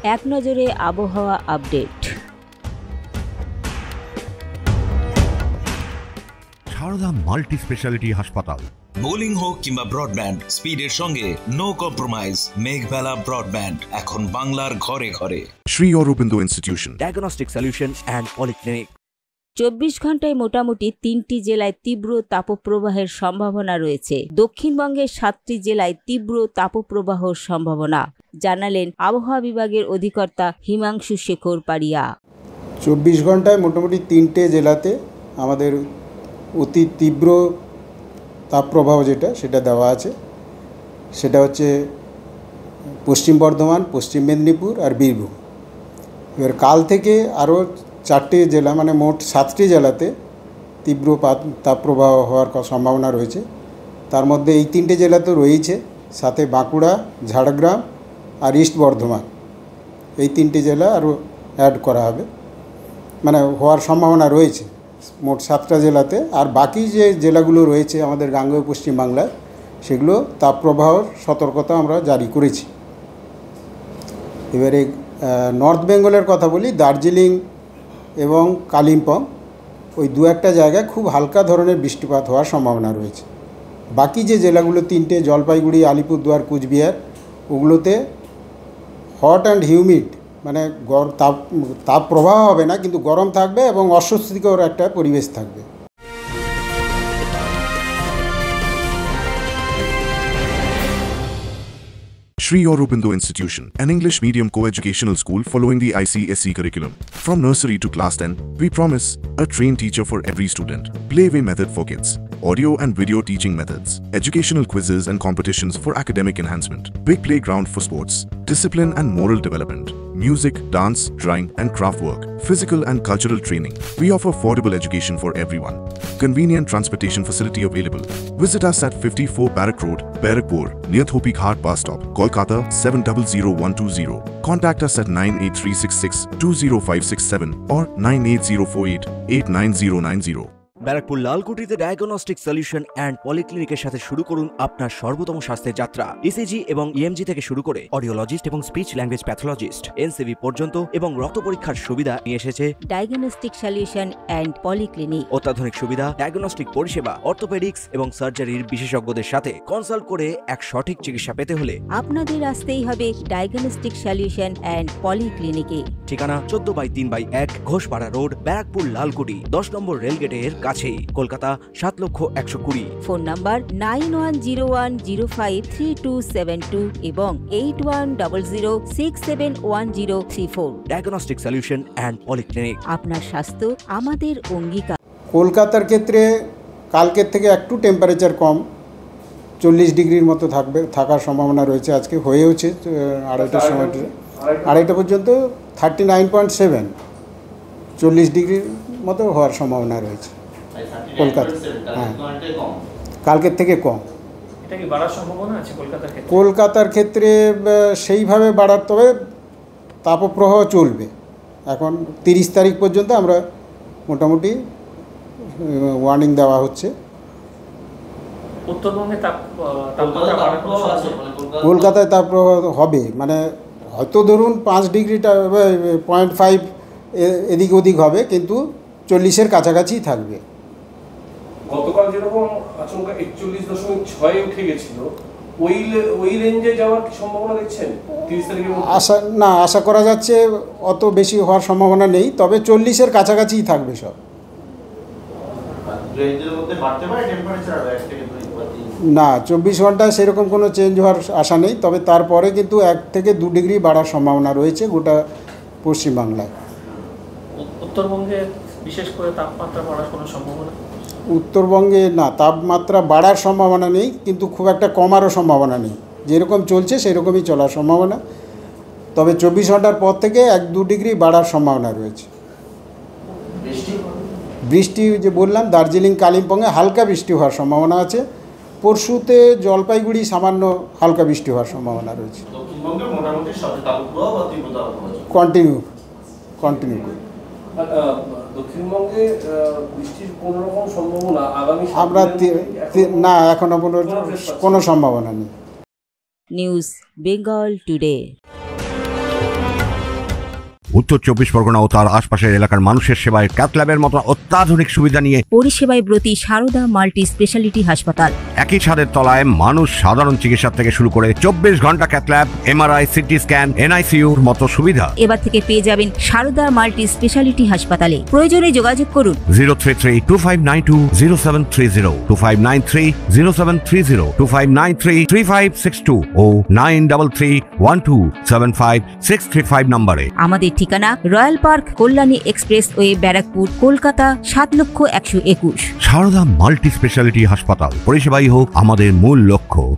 এক নজরে আবহাওয়া আপডেট। সারদা মাল্টি স্পেশালিটি হাসপাতাল। বোলিং হোক কিংবা ব্রডব্যান্ড, স্পিডের সঙ্গে নো কম্প্রোমাইজ। মেঘবেলা ব্রডব্যান্ড এখন বাংলার ঘরে ঘরে। Shri Aurobindo institution, diagnostic solution and polyclinic. 24 ঘন্টায় মোটামুটি 3টি জেলায় তীব্র তাপপ্রবাহের সম্ভাবনা রয়েছে। দক্ষিণবঙ্গের 7টি জেলায় তীব্র তাপপ্রবাহর সম্ভাবনা, জানালেন আবহাওয়া বিভাগের অধিকর্তা হিমাংশু শেখর পারিয়া। 24 ঘন্টায় মোটামুটি 3টে জেলাতে আমাদের অতি তীব্র তাপপ্রবাহ সেটা দেওয়া আছে। সেটা হচ্ছে পশ্চিম বর্ধমান, পশ্চিম মেদিনীপুর আর বীরভূম। এবার কাল থেকে আরও 4টে জেলা, মানে মোট 7টি জেলাতে তীব্র তাপপ্রবাহ হওয়ার সম্ভাবনা রয়েছে। তার মধ্যে এই 3টে জেলা তো রয়েছে, সাথে বাঁকুড়া, ঝাড়গ্রাম আর ইস্ট বর্ধমান, এই 3টে জেলা আরও অ্যাড করা হবে, মানে হওয়ার সম্ভাবনা রয়েছে মোট 7টা জেলাতে। আর বাকি যে জেলাগুলো রয়েছে আমাদের গাঙ্গেয় পশ্চিমবাংলায়, সেগুলো তাপপ্রবাহর সতর্কতা আমরা জারি করেছি। এবারে নর্থ বেঙ্গলের কথা বলি, দার্জিলিং এবং কালিম্পং, ওই 2-1টা জায়গায় খুব হালকা ধরনের বৃষ্টিপাত হওয়ার সম্ভাবনা রয়েছে। বাকি যে জেলাগুলো 3টে, জলপাইগুড়ি, আলিপুরদুয়ার, কুচবিহার, ওগুলোতে হট অ্যান্ড হিউমিড, মানে তাপ প্রবাহ হবে না, কিন্তু গরম থাকবে এবং অস্বস্তিকর একটা পরিবেশ থাকবে। Sri Aurobindo Institution, an English medium co-educational school following the ICSE curriculum. From nursery to class 10, we promise a trained teacher for every student, playway method for kids, audio and video teaching methods, educational quizzes and competitions for academic enhancement, big playground for sports, discipline and moral development, music, dance, drawing and craft work, physical and cultural training. We offer affordable education for everyone. Convenient transportation facility available. Visit us at 54 Barrack Road, Barrackpur, near Thopi Ghat bus stop, Kolkata 700120. Contact us at 98366 20567 or 98048 89090. Barrackpore লালকুটিতে diagnostic solution and পলিক্লিনিকের সাথে শুরু করুন আপনার সর্বোত্তম স্বাস্থ্যের যাত্রা। ECG এবং ইএমজি থেকে শুরু করে অডিওলজিস্ট এবং স্পিচ ল্যাঙ্গুয়েজ প্যাথোলজিস্ট, এনসিভি পর্যন্ত এবং রক্ত পরীক্ষার সুবিধা নিয়ে এসেছে ডায়াগনস্টিক সলিউশন অ্যান্ড পলিক্লিনিক। অত্যাধুনিক সুবিধা, ডায়াগনস্টিক পরিষেবা, অর্থোপেডিক্স এবং সার্জারির বিশেষজ্ঞদের সাথে কনসাল্ট করে এক সঠিক চিকিৎসা পেতে হলে আপনাদের আসতেই হবে ডায়াগনস্টিক সলিউশন অ্যান্ড পলিক্লিনিকে। ঠিকানা 14/3/1 ঘোষপাড়া রোড, ব্যারাকপুর লালকুটি, 10 নম্বর রেলগেটের কাছেই, কলকাতা 7,120,000। ফোন নাম্বার 9101053272 এবং 8100671034। Diagnostic solution and polyclinic. আপনার স্বাস্থ্য আমাদের অঙ্গীকার। কলকাতার ক্ষেত্রে কালকের থেকে একটু টেম্পারেচার কম, 40 ডিগ্রির মতো থাকার সম্ভাবনা রয়েছে। আজকে হয়েওছে 2:30টার সময়, 2:30 পর্যন্ত 39.7, 40 ডিগ্রির মতো হওয়ার সম্ভাবনা রয়েছে কলকাতা। হ্যাঁ, কালকের থেকে কম। কলকাতার ক্ষেত্রে সেইভাবে বাড়ার, তবে তাপপ্রবাহ চলবে। এখন 30 তারিখ পর্যন্ত আমরা মোটামুটি ওয়ার্নিং দেওয়া হচ্ছে। কলকাতায় তাপপ্রবাহ হবে, মানে হয়তো ধরুন 5 ডিগ্রিটা 0.5 এদিক ওদিক হবে, কিন্তু 40-এর কাছাকাছি থাকবে। গতকাল যেরকম আচমকা 41.6 উঠে গেছিল, ওই রেঞ্জে যাওয়ার কি সম্ভাবনা দেখছেন 30 তারিখের মধ্যে? আশা করা যাচ্ছে অত বেশি হওয়ার সম্ভাবনা নেই, তবে 40-এর কাছাকাছিই থাকবে সব। না, 24 ঘন্টায় সেরকম কোনো চেঞ্জ হওয়ার আশা নেই, তবে তারপরে কিন্তু 1 থেকে 2 ডিগ্রি বাড়ার সম্ভাবনা রয়েছে গোটা পশ্চিমবাংলায়। উত্তরবঙ্গে বিশেষ করে তাপমাত্রা বাড়ার কোনো সম্ভাবনা? উত্তরবঙ্গে না, তাপমাত্রা বাড়ার সম্ভাবনা নেই, কিন্তু খুব একটা কমারও সম্ভাবনা নেই। যেরকম চলছে সেরকমই চলার সম্ভাবনা, তবে 24 ঘন্টার পর থেকে 1-2 ডিগ্রি বাড়ার সম্ভাবনা রয়েছে। বৃষ্টি যে বললাম, দার্জিলিং, কালিম্পংয়ে হালকা বৃষ্টি হওয়ার সম্ভাবনা আছে। পরশুতে জলপাইগুড়ি সামান্য হালকা বৃষ্টি হওয়ার সম্ভাবনা রয়েছে। কন্টিনিউ করি। দক্ষিণবঙ্গে বৃষ্টির কোনো রকম সম্ভাবনা আগামী আমরা না, এখনো কোনো সম্ভাবনা নেই। News Bengal today. উত্তর 24 পরগনা ও তার আশপাশের এলাকার মানুষের সেবায় ক্যাথ ল্যাবের মতো অত্যাধুনিক সুবিধা নিয়ে পরিষেবায় ব্রতী সারদা মাল্টি স্পেশালিটি হাসপাতাল। একই ছাদের তলায় মানুষ সাধারণ চিকিৎসা থেকে শুরু করে 24 ঘন্টা cath lab, MRI, CT scan, এনআইসিইউর মতো সুবিধা। এবার থেকে পেয়ে যাবেন সারদা মাল্টি স্পেশালিটি হাসপাতালে। প্রয়োজনে যোগাযোগ করুন 033-2592-0730, 2593-0730, 2593-3562 ও 9331275635 নম্বরে। আমাদের ঠিকানা royal park, Kalyani expressway, Barrackpore, Kolkata 7,121,000। Sarada multi speciality হাসপাতাল, পরিষেবাই হোক আমাদের মূল লক্ষ্য।